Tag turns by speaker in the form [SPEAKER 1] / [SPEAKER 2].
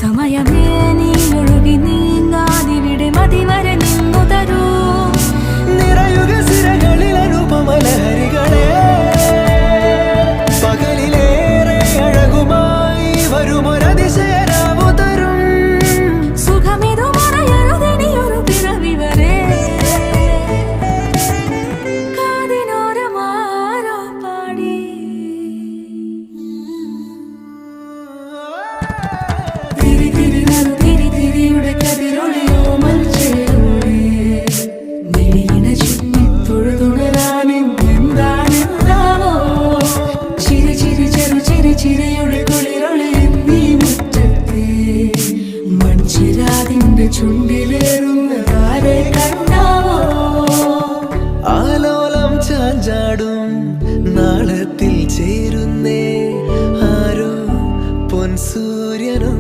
[SPEAKER 1] സമയമേ നീ ഒഴുകി നീങ്ങാതിവിടെ മതിവരെ നിന്നു തരൂ.
[SPEAKER 2] നിറയുക സിരകളിൽ അനുപമലഹരികളെ, പകലിലേറെ അഴകുമായി വരുമൊരതിശയരാവു തരും.
[SPEAKER 1] സുഖമിതു മറയരുതിനിയൊരു പിറവി വരെ. കാതിനോരമാരോ പാടി തിരി തിരി നറു തിരി തിരിയുടെ കതിരൊളിയോ മൽച്ചേരോടെ മിഴിയിണ ചുറ്റി തൊഴുതുണരാനെന്താണെന്താവോ. ചിരി ചിരി ചെറു ചിരി ചിരിയുടെ കുളിരൊളി നീ മുറ്റത്തെ മൺചിരാതിന്റെ ചുണ്ടിലേറുന്നതാരെ കണ്ടാവോ.
[SPEAKER 2] ആലോലം ചാഞ്ചാടും നാളത്തിൽ ചേരുന്നേ ആരോ പൊൻസൂര്യനും.